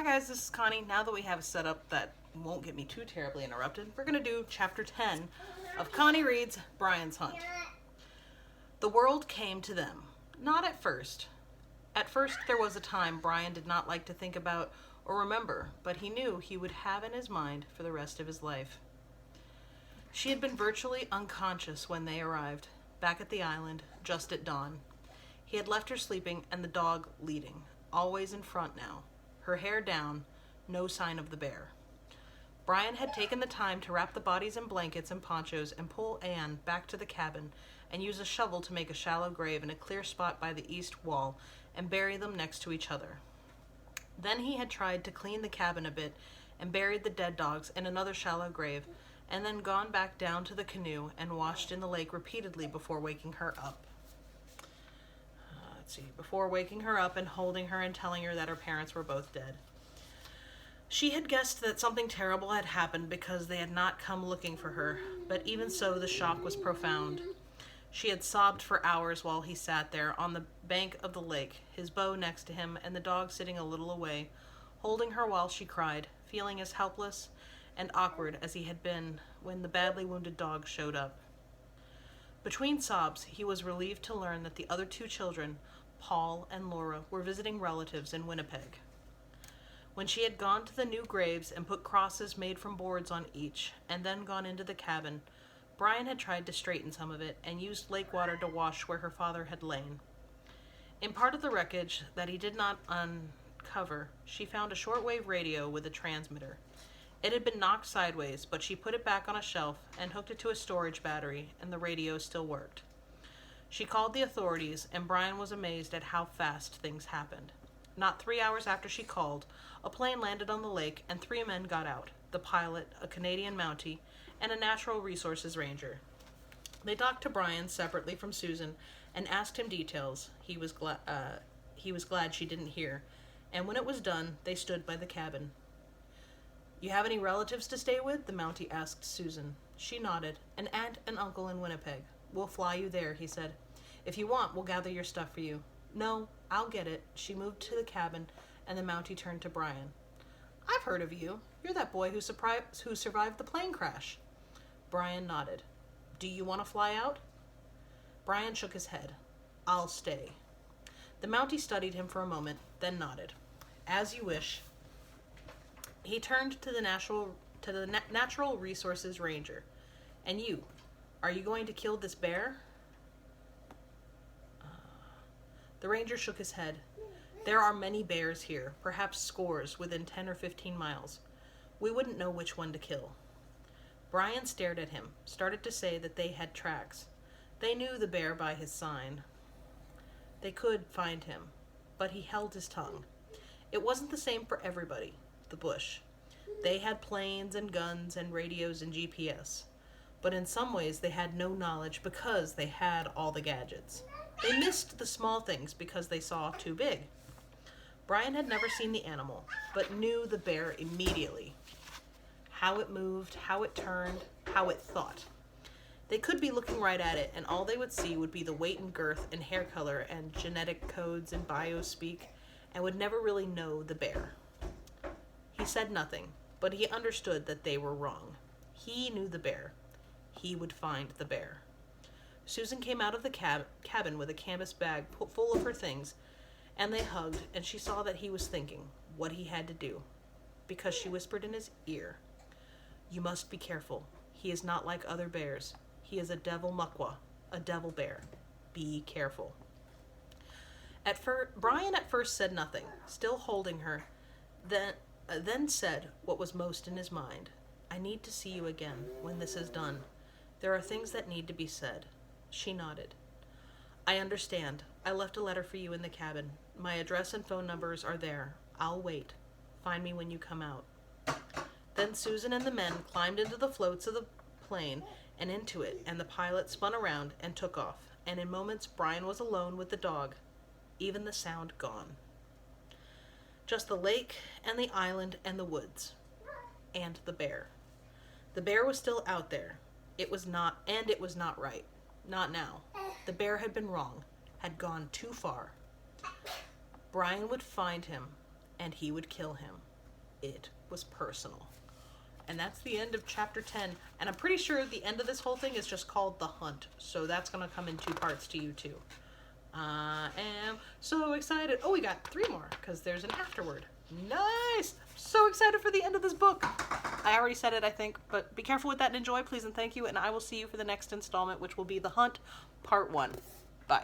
Hi guys, this is Connie. Now that we have a setup that won't get me too terribly interrupted, we're going to do chapter 10 of Connie Reads Brian's Hunt. The world came to them. Not at first. At first there was a time Brian did not like to think about or remember, but he knew he would have in his mind for the rest of his life. She had been virtually unconscious when they arrived, back at the island, just at dawn. He had left her sleeping and the dog leading, always in front now, her hair down, no sign of the bear. Brian had taken the time to wrap the bodies in blankets and ponchos and pull Anne back to the cabin and use a shovel to make a shallow grave in a clear spot by the east wall and bury them next to each other. Then he had tried to clean the cabin a bit and buried the dead dogs in another shallow grave, and then gone back down to the canoe and washed in the lake repeatedly before waking her up. Before waking her up and holding her and telling her that her parents were both dead. She had guessed that something terrible had happened because they had not come looking for her, but even so, the shock was profound. She had sobbed for hours while he sat there on the bank of the lake, his bow next to him and the dog sitting a little away, holding her while she cried, feeling as helpless and awkward as he had been when the badly wounded dog showed up. Between sobs, he was relieved to learn that the other two children, Paul and Laura, were visiting relatives in Winnipeg. When she had gone to the new graves and put crosses made from boards on each, and then gone into the cabin, Brian had tried to straighten some of it and used lake water to wash where her father had lain. In part of the wreckage that he did not uncover, she found a shortwave radio with a transmitter. It had been knocked sideways, but she put it back on a shelf and hooked it to a storage battery, and the radio still worked. She called the authorities, and Brian was amazed at how fast things happened. Not 3 hours after she called, a plane landed on the lake, and 3 men got out, the pilot, a Canadian Mountie, and a natural resources ranger. They talked to Brian separately from Susan and asked him details he was glad she didn't hear, and when it was done, they stood by the cabin. "You have any relatives to stay with?" the Mountie asked Susan. She nodded. "An aunt and uncle in Winnipeg. We'll fly you there," he said. "If you want, we'll gather your stuff for you." "No, I'll get it." She moved to the cabin, and the Mountie turned to Brian. "I've heard of you. You're that boy who survived the plane crash." Brian nodded. "Do you want to fly out?" Brian shook his head. "I'll stay." The Mountie studied him for a moment, then nodded. "As you wish." He turned to the natural resources ranger. "And you, are you going to kill this bear?" The ranger shook his head. "There are many bears here, perhaps scores, within 10 or 15 miles. We wouldn't know which one to kill." Brian stared at him, started to say that they had tracks. They knew the bear by his sign. They could find him, but he held his tongue. It wasn't the same for everybody, the bush. They had planes and guns and radios and GPS. But in some ways they had no knowledge because they had all the gadgets. They missed the small things because they saw too big. Brian had never seen the animal, but knew the bear immediately. How it moved, how it turned, how it thought. They could be looking right at it, and all they would see would be the weight and girth and hair color and genetic codes and biospeak, and would never really know the bear. He said nothing, but he understood that they were wrong. He knew the bear. He would find the bear. Susan came out of the cabin with a canvas bag full of her things, and they hugged, and she saw that he was thinking what he had to do, because she whispered in his ear, "You must be careful. He is not like other bears. He is a devil muckwa, a devil bear. Be careful." Brian at first said nothing, still holding her, then said what was most in his mind. "I need to see you again when this is done. There are things that need to be said." She nodded. "I understand. I left a letter for you in the cabin. My address and phone numbers are there. I'll wait. Find me when you come out." Then Susan and the men climbed into the floats of the plane and into it, and the pilot spun around and took off, and in moments Brian was alone with the dog, even the sound gone. Just the lake and the island and the woods. And the bear. The bear was still out there. It was not right. Not now. The bear had been wrong, had gone too far. Brian would find him, and he would kill him. it was personal. And that's the end of chapter 10. And I'm pretty sure the end of this whole thing is just called The Hunt. So that's going to come in 2 parts to you too. I am so excited. Oh, we got 3 more because there's an afterword. Nice! So excited for the end of this book. I already said it, I think, but be careful with that and enjoy, please and thank you. And I will see you for the next installment, which will be The Hunt, Part 1. Bye.